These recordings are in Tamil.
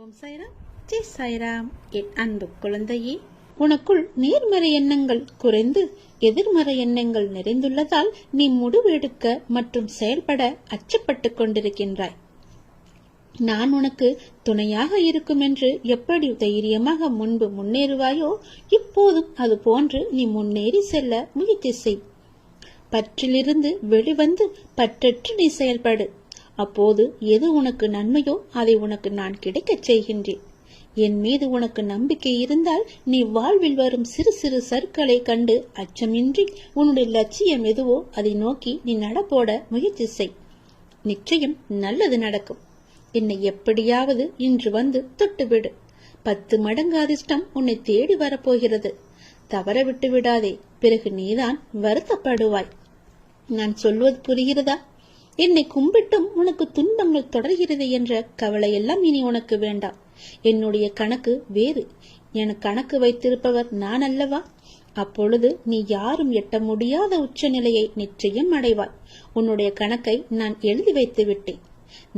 ஓம் சாய்ராம், ஜெய் சாய்ராம். என் அன்பு குழந்தையே, உனக்குள் நேர்மறை எண்ணங்கள் குறைந்து எதிர்மறை எண்ணங்கள் நிறைந்துள்ளதால் நீ முடிவெடுக்க மற்றும் செயல்பட அச்சப்பட்டு கொண்டிருக்கின்றாய். நான் உனக்கு துணையாக இருக்கும் என்று எப்படி தைரியமாக முன்பு முன்னேறுவாயோ, இப்போதும் அது போன்று நீ முன்னேறி செல்ல முயற்சி செய். பற்றிலிருந்து வெளிவந்து பற்றற்று நீ செயல்படு. அப்போது எது உனக்கு நன்மையோ அதை உனக்கு நான் கிடைக்கச் செய்கின்றேன். என் மீது உனக்கு நம்பிக்கை இருந்தால் நீ வாழ்வில் வரும் சிறு சிறு சறுக்களை கண்டு அச்சமின்றி உன்னுடைய லட்சியம் எதுவோ அதை நோக்கி நீ நடப்போட முயற்சி செய். நிச்சயம் நல்லது நடக்கும். என்னை எப்படியாவது இன்று வந்து தொட்டுவிடு. 10 மடங்கு அதிர்ஷ்டம் உன்னை தேடி வரப்போகிறது. தவற விட்டு விடாதே, பிறகு நீதான் வருத்தப்படுவாய். நான் சொல்வது புரிகிறதா? என்னை கும்பிட்டும் உனக்கு துன்பங்கள் தொடர்கிறது என்ற கவலையெல்லாம் இனி உனக்கு வேண்டாம். என்னுடைய கணக்கு வேறு. என கணக்கு வைத்திருப்பவர் நான் அல்லவா? அப்பொழுது நீ யாரும் எட்ட முடியாத உச்ச நிலையை நிச்சயம் அடைவாய். உன்னுடைய கணக்கை நான் எழுதி வைத்து விட்டேன்.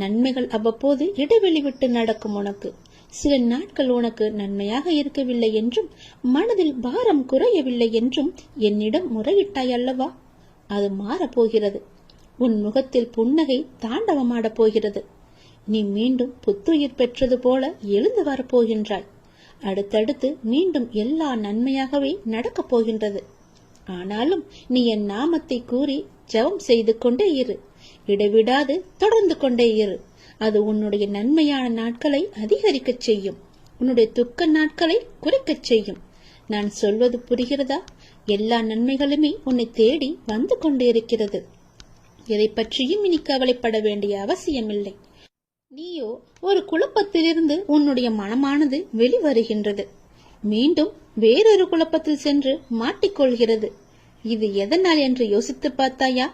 நன்மைகள் அவ்வப்போது இடைவெளி விட்டு நடக்கும். உனக்கு சில நாட்கள் உனக்கு நன்மையாக இருக்கவில்லை என்றும் மனதில் பாரம் குறையவில்லை என்றும் என்னிடம் முறையிட்டாய் அல்லவா? அது மாறப்போகிறது. உன் முகத்தில் புன்னகை தாண்டவமாடப் போகிறது. நீ மீண்டும் புத்துயிர் பெற்றது போல எழுந்து வரப்போகின்றாய். அடுத்தடுத்து மீண்டும் எல்லா நன்மையாகவே நடக்கப் போகின்றது. ஆனாலும் நீ என் நாமத்தை கூறி ஜெபம் செய்து கொண்டே இரு. இடைவிடாது தொடர்ந்து கொண்டே இரு. அது உன்னுடைய நன்மையான நாட்களை அதிகரிக்கச் செய்யும். உன்னுடைய துக்க நாட்களை குறைக்கச் செய்யும். நான் சொல்வது புரிகிறதா? எல்லா நன்மைகளுமே உன்னை தேடி வந்து கொண்டிருக்கிறது. எதை பற்றியும் இனி கவலைப்பட வேண்டிய அவசியமில்லை. நீயோ ஒரு குழப்பத்திலிருந்து உன்னுடைய மனமானது வெளிவருகின்றது. மீண்டும் வேறொரு குழப்பத்தில் சென்று மாட்டிக்கொள்கிறது. இது எதனால் என்று யோசித்து பார்த்தாயா?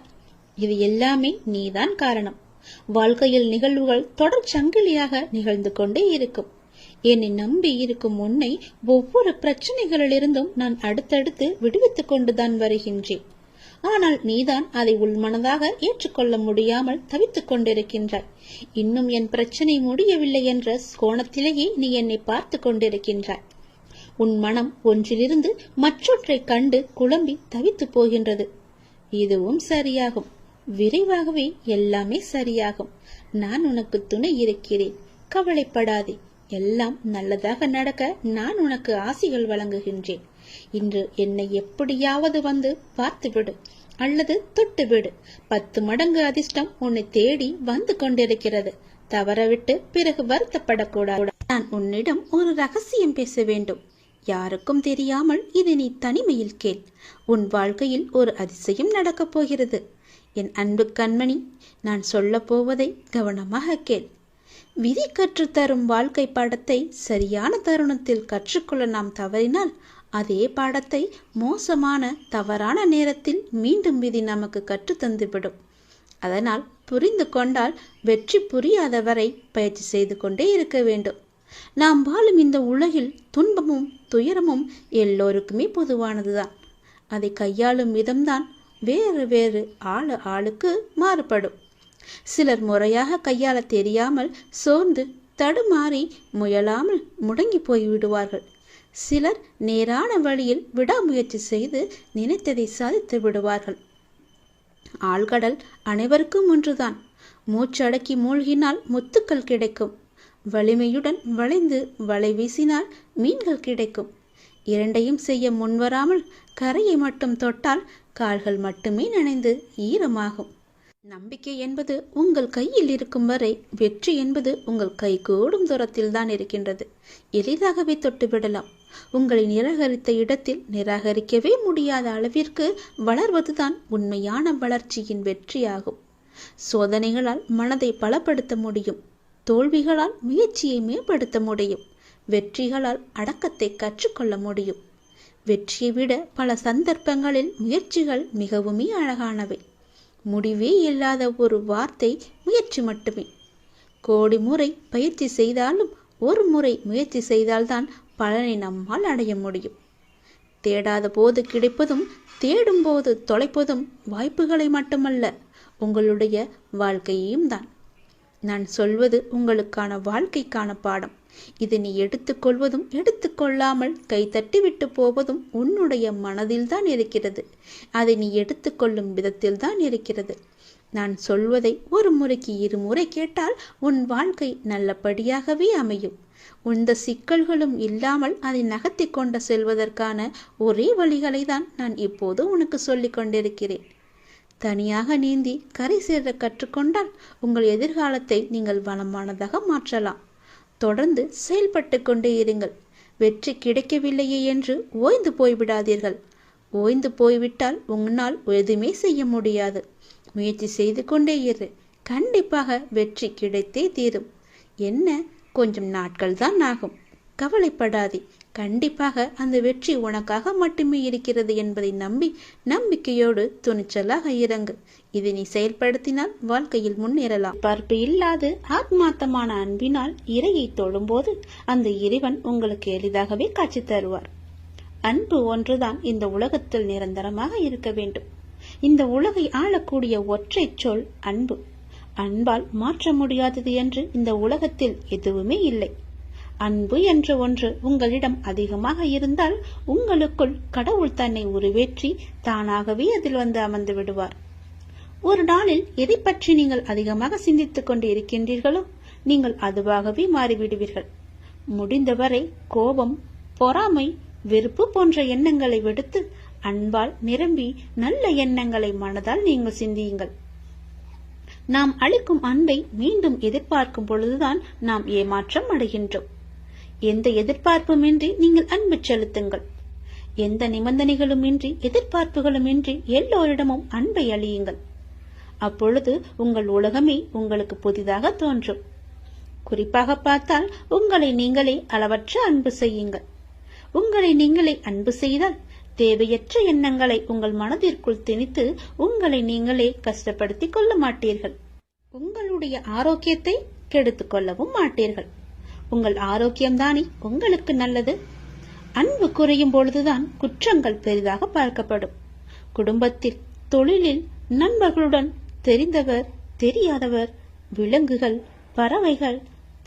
இது எல்லாமே நீதான் காரணம். வாழ்க்கையில் நிகழ்வுகள் தொடர் சங்கிலியாக நிகழ்ந்து கொண்டே இருக்கும். என்னை நம்பி இருக்கும் உன்னை ஒவ்வொரு பிரச்சனைகளிலிருந்தும் நான் அடுத்தடுத்து விடுவித்துக் கொண்டுதான் வருகின்றேன். ஆனால் நீதான் அதை உள்மனதாக ஏற்றுக்கொள்ள முடியாமல் தவித்துக் கொண்டிருக்கின்றாய். இன்னும் என் பிரச்சனை முடியவில்லை என்ற கோணத்திலேயே நீ என்னை பார்த்து கொண்டிருக்கின்றாய். உன் மனம் ஒன்றிலிருந்து மற்றொன்றை கண்டு குழம்பி தவித்து போகின்றது. இதுவும் சரியாகும். விரைவாகவே எல்லாமே சரியாகும். நான் உனக்கு துணை இருக்கிறேன். கவலைப்படாதே. எல்லாம் நல்லதாக நடக்க நான் உனக்கு ஆசிகள் வழங்குகின்றேன். இன்று என்னை எப்படியாவது வந்து பார்த்துவிடு அல்லது தொட்டுவிடு. 10 மடங்கு அதிர்ஷ்டம் உன்னை தேடி வந்து கொண்டிருக்கிறது. தவறவிட்டு பிறகு வருத்தப்படக்கூடாது. நான் உன்னிடம் ஒரு ரகசியம் பேச வேண்டும். யாருக்கும் தெரியாமல் இது நீ தனிமையில் கேள். உன் வாழ்க்கையில் ஒரு அதிசயம் நடக்கப் போகிறது. என் அன்பு கண்மணி, நான் சொல்ல போவதை கவனமாக கேள். விதி கற்றுத்தரும் வாழ்க்கை பாடத்தை சரியான தருணத்தில் கற்றுக்கொள்ள நாம் தவறினால் அதே பாடத்தை மோசமான தவறான நேரத்தில் மீண்டும் விதி நமக்கு கற்றுத்தந்துவிடும். அதனால் புரிந்து கொண்டால் வெற்றி புரியாதவரை பயிற்சி செய்து கொண்டே இருக்க வேண்டும். நாம் வாழும் இந்த உலகில் துன்பமும் துயரமும் எல்லோருக்குமே பொதுவானதுதான். அதை கையாளும் விதம்தான் வேறு வேறு ஆளுக்கு மாறுபடும். சிலர் முறையாக கையாள தெரியாமல் சோர்ந்து தடுமாறி முயலாமல் முடங்கி போய்விடுவார்கள். சிலர் நேரான வழியில் விடாமுயற்சி செய்து நினைத்ததை சாதித்து விடுவார்கள். ஆழ்கடல் அனைவருக்கும் ஒன்றுதான். மூச்சடக்கி மூழ்கினால் முத்துக்கள் கிடைக்கும். வலிமையுடன் வளைந்து வலை வீசினால் மீன்கள் கிடைக்கும். இரண்டையும் செய்ய முன்வராமல் கரையை மட்டும் தொட்டால் கால்கள் மட்டுமே நனைந்து ஈரமாகும். நம்பிக்கை என்பது உங்கள் கையில் இருக்கும் வரை வெற்றி என்பது உங்கள் கை கூடும் தூரத்தில் தான் இருக்கின்றது. எளிதாகவே தொட்டுவிடலாம். உங்களை நிராகரித்த இடத்தில் நிராகரிக்கவே முடியாத அளவிற்கு வளர்வதுதான் உண்மையான வளர்ச்சியின் வெற்றியாகும். சோதனைகளால் மனதை பலப்படுத்த முடியும். தோல்விகளால் முயற்சியை மேம்படுத்த முடியும். வெற்றிகளால் அடக்கத்தை கற்றுக்கொள்ள முடியும். வெற்றியை விட பல சந்தர்ப்பங்களில் முயற்சிகள் மிகவுமே அழகானவை. முடிவே இல்லாத ஒரு வார்த்தை முயற்சி மட்டுமே. கோடி முறை பயிற்சி செய்தாலும் ஒரு முறை முயற்சி செய்தால்தான் பலனை நம்மால் அடைய முடியும். தேடாத போது கிடைப்பதும் தேடும் போது தொலைப்பதும் வாய்ப்புகளை மட்டுமல்ல, உங்களுடைய வாழ்க்கையையும் தான். நான் சொல்வது உங்களுக்கான வாழ்க்கைக்கான பாடம். இது நீ எடுத்துக்கொள்வதும் எடுத்துக்கொள்ளாமல் கைத்தட்டி விட்டு போவதும் உன்னுடைய மனதில்தான் இருக்கிறது. அதை நீ எடுத்துக்கொள்ளும் விதத்தில்தான் இருக்கிறது. நான் சொல்வதை ஒரு முறைக்கு இருமுறை கேட்டால் உன் வாழ்க்கை நல்லபடியாகவே அமையும். எந்த சிக்கல்களும் இல்லாமல் அதை நகர்த்தி கொண்டு செல்வதற்கான ஒரே வழிகளை தான் நான் இப்போது உனக்கு சொல்லிக் கொண்டிருக்கிறேன். தனியாக நீந்தி கரை சேர கற்றுக்கொண்டால் உங்கள் எதிர்காலத்தை நீங்கள் வளமானதாக மாற்றலாம். தொடர்ந்து செயல்பட்டு கொண்டே இருங்கள். வெற்றி கிடைக்கவில்லையே என்று ஓய்ந்து போய்விடாதீர்கள். ஓய்ந்து போய்விட்டால் உன்னால் எதுவுமே செய்ய முடியாது. முயற்சி செய்து கொண்டே இரு. கண்டிப்பாக வெற்றி கிடைத்தே தீரும். என்ன, கொஞ்சம் நாட்கள் தான் ஆகும். கவலைப்படாதே. கண்டிப்பாக அந்த வெற்றி உனக்காக மட்டுமே இருக்கிறது என்பதை நம்பி நம்பிக்கையோடு துணிச்சலாக இறங்கு. இதை நீ செயல்படுத்தினால் வாழ்க்கையில் முன்னேறலாம். பார்ப்பு இல்லாது ஆத்மார்த்தமான அன்பினால் இறையை தொழும்போது அந்த இறைவன் உங்களுக்கு எளிதாகவே காட்சி தருவார். அன்பு ஒன்றுதான் இந்த உலகத்தில் நிரந்தரமாக இருக்க வேண்டும். இந்த உலகை ஆளக்கூடிய ஒற்றை சொல் அன்பு. அன்பால் மாற்ற முடியாதது என்று இந்த உலகத்தில் எதுவுமே இல்லை. அன்பு என்ற ஒன்று உங்களிடம் அதிகமாக இருந்தால் உங்களுக்குள் கடவுள் தன்னை உருவேற்றி தானாகவே அதில் வந்து அமர்ந்து விடுவார். ஒரு நாளில் எதை பற்றி நீங்கள் அதிகமாக சிந்தித்துக் கொண்டு இருக்கின்றீர்களோ நீங்கள் அதுவாகவே மாறிவிடுவீர்கள். முடிந்தவரை கோபம், பொறாமை, வெறுப்பு போன்ற எண்ணங்களை விடுத்து அன்பால் நிரம்பி நல்ல எண்ணங்களை மனதால் நீங்கள் சிந்தியுங்கள். நாம் அளிக்கும் அன்பை மீண்டும் எதிர்பார்க்கும் பொழுதுதான் நாம் ஏமாற்றம் அடைகின்றோம். எந்த எதிர்பார்ப்புமின்றி நீங்கள் அன்பு செலுத்துங்கள். எந்த நிபந்தனைகளுமின்றி எதிர்பார்ப்புகளுமின்றி எல்லோரிடமும் அன்பை அளியுங்கள். அப்பொழுது உங்கள் உலகமே உங்களுக்கு புதிதாக தோன்றும். குறிப்பாக பார்த்தால் உங்களை நீங்களே அளவற்ற அன்பு செய்யுங்கள். உங்களை நீங்களே அன்பு செய்தால் தேவையற்ற எண்ணங்களை உங்கள் மனதிற்குள் திணித்து உங்களை நீங்களே கஷ்டப்படுத்திக் கொள்ள மாட்டீர்கள். உங்களுடைய ஆரோக்கியத்தை கெடுத்துக் கொள்ளவும் மாட்டீர்கள். உங்கள் ஆரோக்கியம்தானே உங்களுக்கு நல்லது. அன்பு குறையும் பொழுதுதான் குற்றங்கள் பெரிதாக பார்க்கப்படும். குடும்பத்தில், தொழிலில், நண்பர்களுடன், தெரிந்தவர், தெரியாதவர், விலங்குகள், பறவைகள்,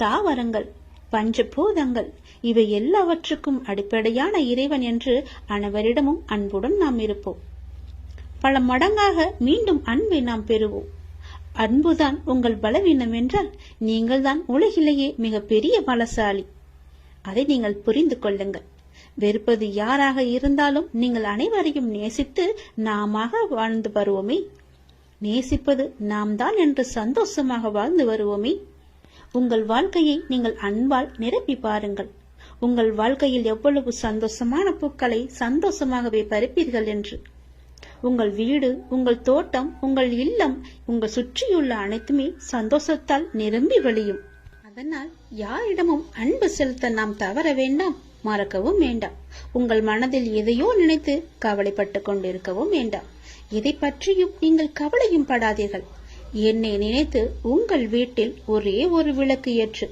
தாவரங்கள், பஞ்சபூதங்கள் இவை எல்லாவற்றுக்கும் அடிப்படையான இறைவன் என்று அனைவரிடமும் அன்புடன் நாம் இருப்போம். பல மடங்காக மீண்டும் அன்பை நாம் பெறுவோம். அன்புதான் உங்கள் பலவீனம் என்றால் நீங்கள் தான் உலகிலேயே மிக பெரிய பலசாலி. அதை நீங்கள் புரிந்து கொள்ளுங்கள். வெறுப்பது யாராக இருந்தாலும் நீங்கள் அனைவரையும் நேசித்து நாமாக வாழ்ந்து வருவோமே. நேசிப்பது நாம் தான் என்று சந்தோஷமாக வாழ்ந்து வருவோமே. உங்கள் வாழ்க்கையை நீங்கள் அன்பால் நிரப்பி பாருங்கள். உங்கள் வாழ்க்கையில் எவ்வளவு சந்தோஷமான பூக்களை சந்தோஷமாகவே பறிப்பீர்கள் என்று. உங்கள் வீடு, உங்கள் தோட்டம், உங்கள் இல்லம், உங்கள் சுற்றியுள்ள அனைத்துமே சந்தோஷத்தால் நிரம்பி வழியும். அதனால் யாரிடமும் அன்பு செலுத்த நாம் தவற வேண்டாம், மறக்கவும் வேண்டாம். உங்கள் மனதில் எதையோ நினைத்து கவலைப்பட்டு கொண்டிருக்கவும் வேண்டாம். எதை பற்றியும் நீங்கள் கவலையும் படாதீர்கள். என்னை நினைத்து உங்கள் வீட்டில் ஒரே ஒரு விளக்கு ஏற்று.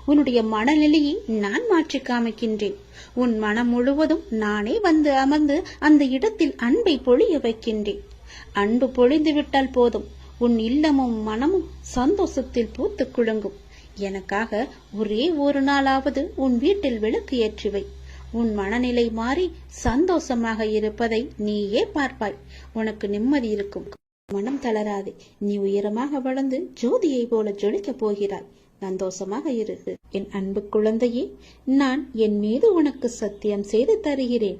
உன்னுடைய மனநிலையை நான் மாற்றி காமிக்கின்றேன். உன் மனம் முழுவதும் நானே வந்து அமர்ந்து அந்த இடத்தில் அன்பை பொழிய வைக்கின்றேன். அன்பு பொழிந்து விட்டால் போதும், உன் இல்லமும் மனமும் சந்தோஷத்தில் பூத்து குலுங்கும். எனக்காக ஒரே ஒரு நாளாவது உன் வீட்டில் விளக்கு ஏற்றுவை. உன் மனநிலை மாறி சந்தோஷமாக இருப்பதை நீயே பார்ப்பாய். உனக்கு நிம்மதி இருக்கும். மனம் தளராதே. நீ உயரமாக வளர்ந்து ஜோதியை போல ஜொலிக்கப் போகிறாய். சந்தோஷமாக இரு. என் அன்பு குழந்தையே, நான் என் மீது உனக்கு சத்தியம் செய்து தருகிறேன்.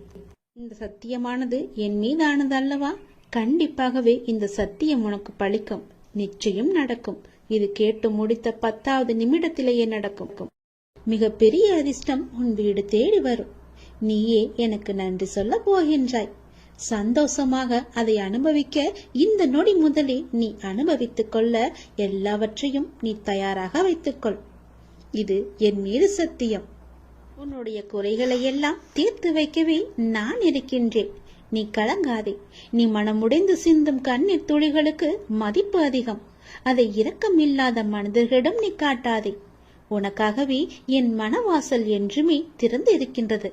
இந்த சத்தியமானது என் மீதானது அல்லவா? கண்டிப்பாகவே இந்த சத்தியம் உனக்கு பலிக்கும். நிச்சயம் நடக்கும். இது கேட்டு முடித்த 10வது நிமிடத்திலேயே நடக்கும். மிக பெரிய அதிர்ஷ்டம் உன் வீடு தேடி வரும். நீயே எனக்கு நன்றி சொல்ல போகின்றாய். சந்தோஷமாக அதை அனுபவிக்க இந்த நொடி முதலே நீ அனுபவித்துக் கொள்ள எல்லாவற்றையும் நீ தயாராக வைத்துக்கொள். இது என் மீது சத்தியம். உன்னுடைய குறைகளை எல்லாம் தீர்த்து வைக்கவே நான் இருக்கின்றேன். நீ கலங்காதே. நீ மனமுடைந்து சிந்தும் கண்ணீர் துளிகளுக்கு மதிப்பு அதிகம். அதை இரக்கம் இல்லாத மனிதர்களிடம் நீ காட்டாதே. உனக்காகவே என் மனவாசல் என்றுமே திறந்து இருக்கின்றது.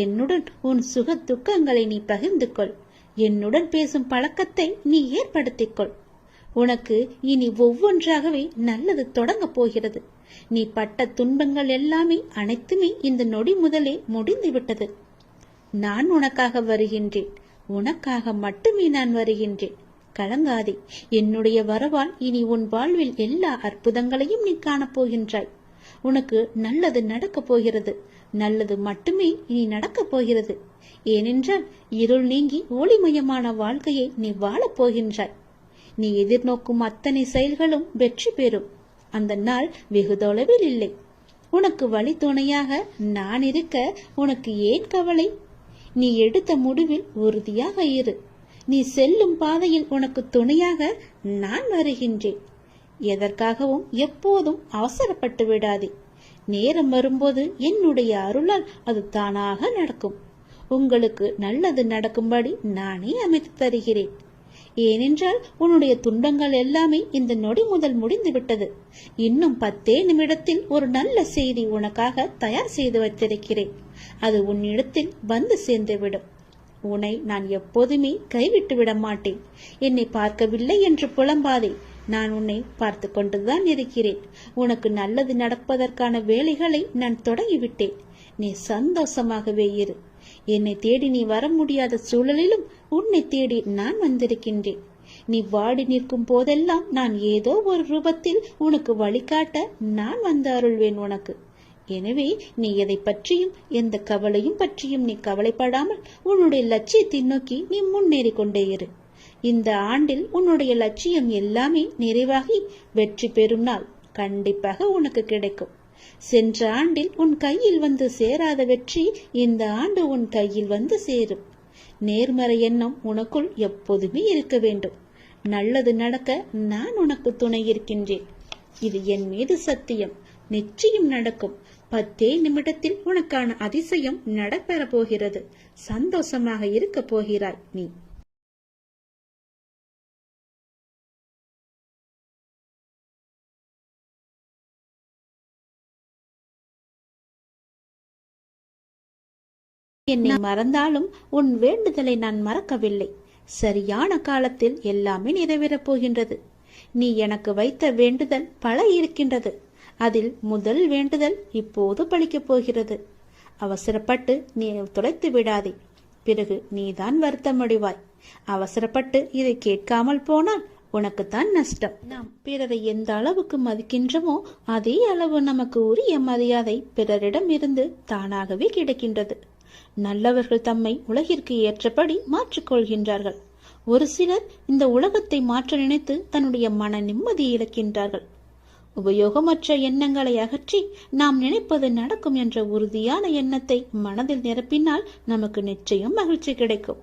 என்னுடன் உன் சுக துக்கங்களை நீ பகிர்ந்து கொள். என்னுடன் பேசும் பழக்கத்தை நீ ஏற்படுத்திக் கொள். உனக்கு இனி ஒவ்வொன்றாகவே நல்லது தொடங்கப் போகிறது. நீ பட்ட துன்பங்கள் எல்லாமே அனைத்துமே இந்த நொடி முதலே முடிந்து விட்டது. நான் உனக்காக வருகின்றேன். உனக்காக மட்டுமே நான் வருகின்றேன். கலங்காதே. என்னுடைய வரவால் இனி உன் வாழ்வில் எல்லா அற்புதங்களையும் நீ காணப்போகின்றாய். உனக்கு நல்லது நடக்கப் போகிறது. நல்லது மட்டுமே இனி நடக்கப் போகிறது. ஏனென்றால் இருள் நீங்கி ஒளிமயமான வாழ்க்கையை நீ வாழப் போகின்றாய். நீ எதிர்நோக்கும் அத்தனை செயல்களும் வெற்றி பெறும். அந்த நாள் வெகு தொலைவில் இல்லை. உனக்கு வழி துணையாக நான் இருக்க உனக்கு ஏன் கவலை? நீ எடுத்த முடிவில் உறுதியாக இரு. நீ செல்லும் பாதையில் உனக்கு துணையாக நான் வருகின்றேன். எதற்காகவும் எப்போதும் அவசரப்பட்டு விடாதே. நேரம் வரும்போது என்னுடைய அருளால் அது தானாக நடக்கும். உங்களுக்கு நல்லது நடக்கும்படி நானே அமைத்து தருகிறேன். ஏனென்றால் உன்னுடைய துன்பங்கள் எல்லாமே இந்த நொடி முதல் முடிந்து விட்டது. இன்னும் 10 நிமிடத்தில் ஒரு நல்ல செய்தி உனக்காக தயார் செய்து வைத்திருக்கிறேன். அது உன்னிடத்தில் வந்து சேர்ந்துவிடும். உன்னை நான் எப்போதுமே கைவிட்டு விட மாட்டேன். என்னை பார்க்கவில்லை என்று புலம்பாதே. நான் உன்னை பார்த்து கொண்டுதான் இருக்கிறேன். உனக்கு நல்லது நடப்பதற்கான வேலைகளை நான் தொடங்கிவிட்டேன். நீ சந்தோஷமாகவே இரு. என்னை தேடி நீ வர முடியாத சூழலிலும் உன்னை தேடி நான் வந்திருக்கின்றேன். நீ வாடி நிற்கும் போதெல்லாம் நான் ஏதோ ஒரு ரூபத்தில் உனக்கு வழிகாட்ட நான் வந்து அருள்வேன் உனக்கு. எனவே நீ எதை பற்றியும் எந்த கவலையும் பற்றியும் நீ கவலைப்படாமல் உன்னுடைய லட்சியத்தை நோக்கி நீ முன்னேறி கொண்டே இரு. இந்த ஆண்டில் உன்னுடைய லட்சியம் எல்லாமே நிறைவாகி வெற்றி பெறும் நாள் கண்டிப்பாக உனக்கு கிடைக்கும். சென்ற ஆண்டில் உன் கையில் வந்து சேராத வெற்றி இந்த ஆண்டு உன் கையில் வந்து சேரும். நேர்மறை எண்ணம் உனக்குள் எப்போதுமே இருக்க வேண்டும். நல்லது நடக்க நான் உனக்கு துணை இருக்கின்றேன். இது என் மீது சத்தியம். நிச்சயம் நடக்கும். 10 நிமிடத்தில் உனக்கான அதிசயம் நடைபெற போகிறது. சந்தோஷமாக இருக்க போகிறாய் நீ. என்னை மறந்தாலும் உன் வேண்டுதலை நான் மறக்கவில்லை. சரியான காலத்தில் எல்லாமே நிறைவேறப் போகின்றது. நீ எனக்கு வைத்த வேண்டுதல் பல இருக்கின்றது. அதில் முதல் வேண்டுதல் இப்போது பலிக்கப் போகிறது. அவசரப்பட்டு நீ தொலைத்து விடாதே. பிறகு நீதான் வருத்தமடைவாய். அவசரப்பட்டு இதை கேட்காமல் போனால் உனக்குத்தான் நஷ்டம். நாம் பிறரை எந்த அளவுக்கு மதிக்கின்றோமோ அதே அளவு நமக்கு உரிய மரியாதை பிறரிடம் இருந்து தானாகவே கிடைக்கின்றது. நல்லவர்கள் தம்மை உலகிற்கு ஏற்றபடி மாற்றிக்கொள்கின்றார்கள். ஒரு சிலர் இந்த உலகத்தை மாற்ற நினைத்து தன்னுடைய மன நிம்மதியை இழக்கின்றார்கள். உபயோகமற்ற எண்ணங்களை அகற்றி நாம் நினைப்பது நடக்கும் என்ற உறுதியான எண்ணத்தை மனதில் நிரப்பினால் நமக்கு நிச்சயம் மகிழ்ச்சி கிடைக்கும்.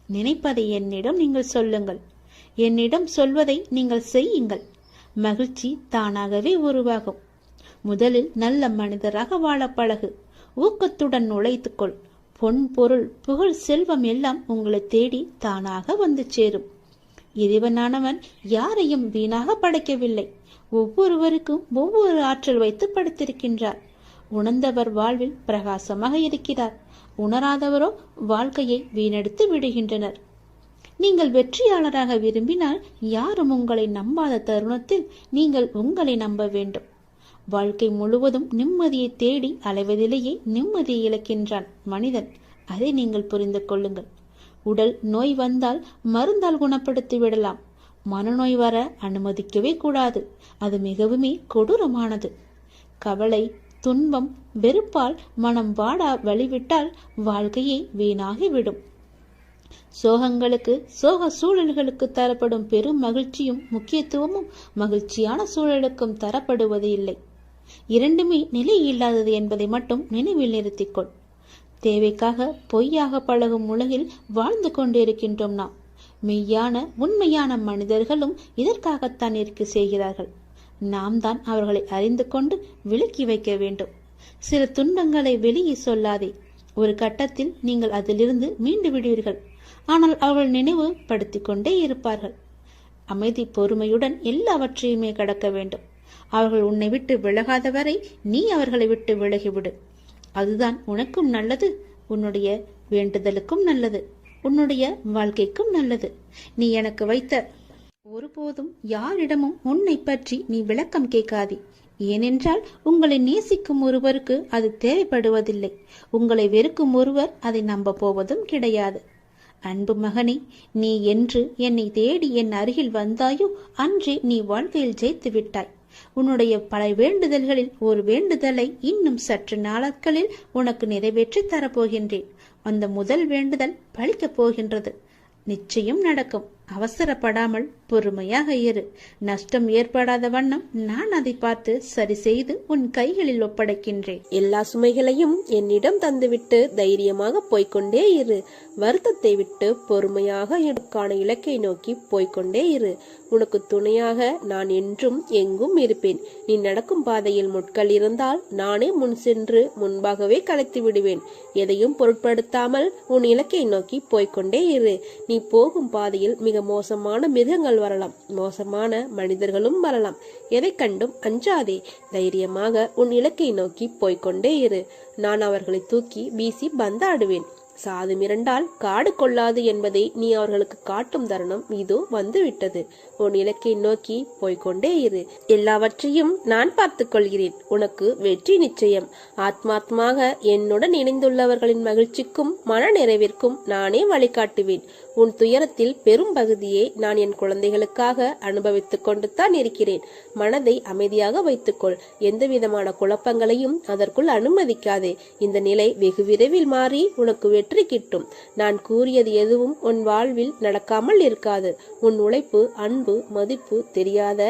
நினைப்பதை என்னிடம் நீங்கள் சொல்லுங்கள். என்னிடம் சொல்வதை நீங்கள் செய்யுங்கள். மகிழ்ச்சி தானாகவே உருவாகும். முதலில் நல்ல மனிதராக வாழ பழகு. ஊக்கத்துடன் உழைத்துக்கொள். பொன், பொருள், புகழ், செல்வம் எல்லாம் உங்களை தேடி தானாக வந்து சேரும். இறைவனானவன் யாரையும் வீணாக படைக்கவில்லை. ஒவ்வொருவருக்கும் ஒவ்வொரு ஆற்றல் வைத்து படைத்திருக்கின்றார். உணர்ந்தவர் வாழ்வில் பிரகாசமாக இருக்கிறார். உணராதவரோ வாழ்க்கையை வீணெடுத்து விடுகின்றனர். நீங்கள் வெற்றியாளராக விரும்பினால் யாரும் உங்களை நம்பாத தருணத்தில் நீங்கள் உங்களை நம்ப வேண்டும். வாழ்க்கை முழுவதும் நிம்மதியை தேடி அலைவதிலேயே நிம்மதியை இழக்கின்றான் மனிதன். அதை நீங்கள் புரிந்து கொள்ளுங்கள். உடல் நோய் வந்தால் மருந்தால் குணப்படுத்தி விடலாம். மனநோய் வர அனுமதிக்கவே கூடாது. அது மிகவுமே கொடூரமானது. கவலை, துன்பம், வெறுப்பால் மனம் வாடா வழிவிட்டால் வாழ்க்கையை வீணாகிவிடும். சோகங்களுக்கு, சோக சூழல்களுக்கு தரப்படும் பெரும் மகிழ்ச்சியும் முக்கியத்துவமும் மகிழ்ச்சியான சூழலுக்கும் தரப்படுவது இல்லை. இரண்டுமே நிலை இல்லாதது என்பதை மட்டும் நினைவில் நிறுத்திக்கொள். தேவைக்காக பொய்யாக பழகும் உலகில் வாழ்ந்து கொண்டிருக்கின்றோம் நாம். மெய்யான உண்மையான மனிதர்களும் இதற்காகத்தான் இருக்க செய்கிறார்கள். நாம் தான் அவர்களை அறிந்து கொண்டு விலக்கி வைக்க வேண்டும். சில துன்பங்களை வெளியே சொல்லாதே. ஒரு கட்டத்தில் நீங்கள் அதிலிருந்து மீண்டு விடுவீர்கள். ஆனால் அவர்கள் நினைவு படுத்திக் கொண்டே இருப்பார்கள். அமைதி, பொறுமையுடன் எல்லாவற்றையுமே கடக்க வேண்டும். அவர்கள் உன்னை விட்டு விலகாத வரை நீ அவர்களை விட்டு விலகிவிடு. அதுதான் உனக்கும் நல்லது, உன்னுடைய வேண்டுதலுக்கும் நல்லது, உன்னுடைய வாழ்க்கைக்கும் நல்லது. நீ எனக்கு வைத்த ஒருபோதும் யாரிடமும் உன்னை பற்றி நீ விளக்கம் கேட்காதே. ஏனென்றால் உங்களை நேசிக்கும் ஒருவருக்கு அது தேவைப்படுவதில்லை. உங்களை வெறுக்கும் ஒருவர் அதை நம்ப போவதும் கிடையாது. அன்பு மகனே, நீ என்று என்னை தேடி என் அருகில் வந்தாயோ அன்றே நீ வாழ்க்கையில் ஜெயித்து விட்டாய். உன்னுடைய பல வேண்டுதல்களில் ஒரு வேண்டுதலை இன்னும் சற்று நாட்களில் உனக்கு நிறைவேற்றி தரப்போகின்றேன். அந்த முதல் வேண்டுதல் பலிக்கப் போகின்றது. நிச்சயம் நடக்கும். அவசரப்படாமல் பொறுமையாக இரு. நஷ்டம் ஏற்படாத வண்ணம் நான் அதை பார்த்து சரி செய்து உன் கைகளில் ஒப்படைக்கின்றேன். எல்லா சுமைகளையும் என்னிடம் தந்துவிட்டு தைரியமாக போய்கொண்டே இரு. வருத்தத்தை விட்டு பொறுமையாக எனக்கான இலக்கை நோக்கி போய்கொண்டே இரு. உனக்கு துணையாக நான் என்றும் எங்கும் இருப்பேன். நீ நடக்கும் பாதையில் முட்கள் இருந்தால் நானே முன் சென்று முன்பாகவே கலைத்து விடுவேன். எதையும் பொருட்படுத்தாமல் உன் இலக்கை நோக்கி போய்கொண்டே இரு. நீ போகும் பாதையில் மிக மோசமான மிருகங்கள் வரலாம், மோசமான மனிதர்களும் வரலாம். எதை கண்டும் அஞ்சாதே. தைரியமாக உன் இலக்கை நோக்கி போய்கொண்டே இரு. நான் அவர்களை தூக்கி வீசி பந்தாடுவேன். சாது மிரண்டால் காடு கொள்ளாது என்பதை நீ அவர்களுக்கு காட்டும் தருணம் இதோ வந்துவிட்டது. உன் இலக்கை நோக்கி போய்கொண்டே இரு. எல்லாவற்றையும் நான் பார்த்துக் கொள்கிறேன். உனக்கு வெற்றி நிச்சயம். ஆத்மாத்மாக என்னுடன் இணைந்துள்ளவர்களின் மகிழ்ச்சிக்கும் மன நிறைவிற்கும் நானே வழிகாட்டுவேன். உன் துயரத்தில் பெரும் பகுதியை நான் என் குழந்தைகளுக்காக அனுபவித்துக் கொண்டு தான் இருக்கிறேன். மனதை அமைதியாக வைத்துக்கொள். எந்த விதமான குழப்பங்களையும் அதற்குள் அனுமதிக்காதே. இந்த நிலை வெகு விரைவில் மாறி உனக்கு வெற்றி கிட்டும். நான் கூறியது எதுவும் உன் வாழ்வில் நடக்காமல் இருக்காது. உன் உழைப்பு, அன்பு, மதிப்பு தெரியாத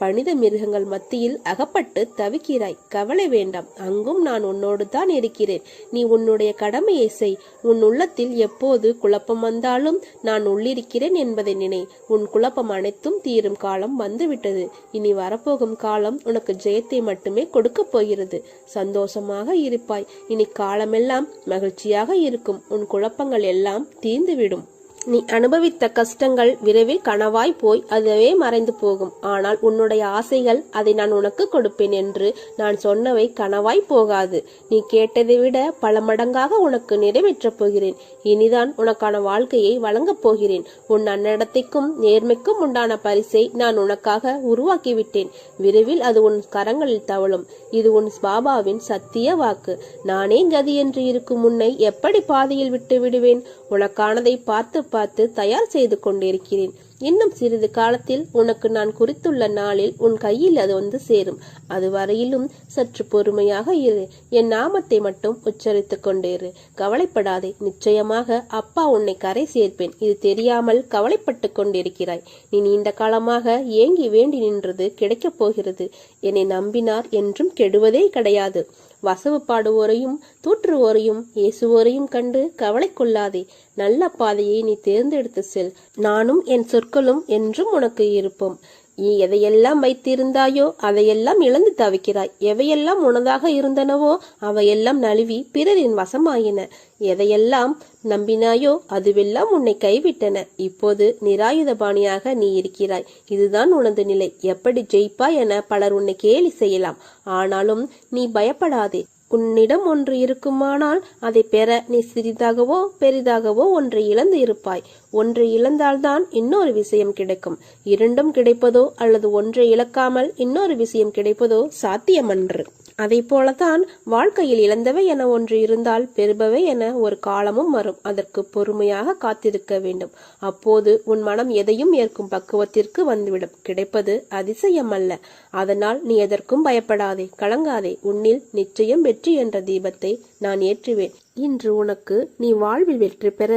பணித மிருகங்கள் மத்தியில் அகப்பட்டு தவிக்கிறாய். கவலை வேண்டாம். அங்கும் நான் உன்னோடு தான் இருக்கிறேன். நீ உன்னுடைய கடமையை செய். உன் உள்ளத்தில் எப்போது குழப்பம் வந்தாலும் நான் உள்ளிருக்கிறேன் என்பதை நினை. உன் குழப்பம் அனைத்தும் தீரும் காலம் வந்துவிட்டது. இனி வரப்போகும் காலம் உனக்கு ஜெயத்தை மட்டுமே கொடுக்க போகிறது. சந்தோஷமாக இருப்பாய். இனி காலமெல்லாம் மகிழ்ச்சியாக இருக்கும். உன் குழப்பங்கள் எல்லாம் தீர்ந்துவிடும். நீ அனுபவித்த கஷ்டங்கள் விரைவில் கனவாய் போய் அதுவே மறைந்து போகும். ஆனால் உன்னுடைய ஆசைகள், அதை நான் உனக்கு கொடுப்பேன் என்று நான் சொன்னவை கனவாய் போகாது. நீ கேட்டதை விட பல மடங்காக உனக்கு நிறைவேற்றப் போகிறேன். இனிதான் உனக்கான வாழ்க்கையை வழங்கப் போகிறேன். உன் நன்னடத்தைக்கும் நேர்மைக்கும் உண்டான பரிசை நான் உனக்காக உருவாக்கிவிட்டேன். விரைவில் அது உன் கரங்களில் தவழும். இது உன் பாபாவின் சத்திய வாக்கு. நானே கதி என்று இருக்கும் உன்னை எப்படி பாதையில் விட்டு விடுவேன்? உனக்கானதை பார்த்து பார்த்து தயார் செய்து கொண்டிருக்கிறேன். இன்னும் சிறிது காலத்தில் உனக்கு நான் குறித்துள்ள நாளில் உன் கையில் அது வந்து சேரும். அது வரையிலும் சற்று பொறுமையாக இரு. என் நாமத்தை மட்டும் உச்சரித்துக் கொண்டிரு. கவலைப்படாதே. நிச்சயமாக அப்பா உன்னை கரை சேர்ப்பேன். இது தெரியாமல் கவலைப்பட்டு கொண்டிருக்கிறாய். நீ நீண்ட காலமாக ஏங்கி வேண்டி நின்றது கிடைக்கப் போகிறது. என்னை நம்பினார் என்றும் கெடுவதே கிடையாது. வசவு பாடுவோரையும் தூற்றுவோரையும் ஏசுவோரையும் கண்டு கவலை கொள்ளாதே. நல்ல பாதையை நீ தேர்ந்தெடுத்து செல். நானும் என் சொற்களும் என்றும் உனக்கு இருப்போம். நீ எதையெல்லாம் வைத்திருந்தாயோ அதையெல்லாம் இழந்து தவிக்கிறாய். எவையெல்லாம் உனதாக இருந்தனவோ அவையெல்லாம் நழுவி பிறரின் வசமாயின. எதையெல்லாம் நம்பினாயோ அதுவெல்லாம் உன்னை கைவிட்டன. இப்போது நிராயுதபாணியாக நீ இருக்கிறாய். இதுதான் உனது நிலை. எப்படி ஜெயிப்பாய் என பலர் உன்னை கேலி செய்யலாம். ஆனாலும் நீ பயப்படாதே. உன்னிடம் ஒன்று இருக்குமானால் அதை பெற நீ சிறிதாகவோ பெரிதாகவோ ஒன்றை இழந்து இருப்பாய். ஒன்றை இழந்தால்தான் இன்னொரு விஷயம் கிடைக்கும். இரண்டும் கிடைப்பதோ அல்லது ஒன்றை இழக்காமல் இன்னொரு விஷயம் கிடைப்பதோ சாத்தியமன்று. அதை போலத்தான் வாழ்க்கையில் இழந்தவை என ஒன்று இருந்தால் பெறுபவை என ஒரு காலமும் வரும். அதற்கு பொறுமையாக காத்திருக்க வேண்டும். அப்போது உன் மனம் எதையும் ஏற்கும் பக்குவத்திற்கு வந்துவிடும். கிடைப்பது அதிசயம் அல்ல. அதனால் நீ எதற்கும் பயப்படாதே, கலங்காதே. உன்னில் நிச்சயம் வெற்றி என்ற தீபத்தை நான் ஏற்றுவேன். இன்று உனக்கு நீ வாழ்வில் வெற்றி பெற,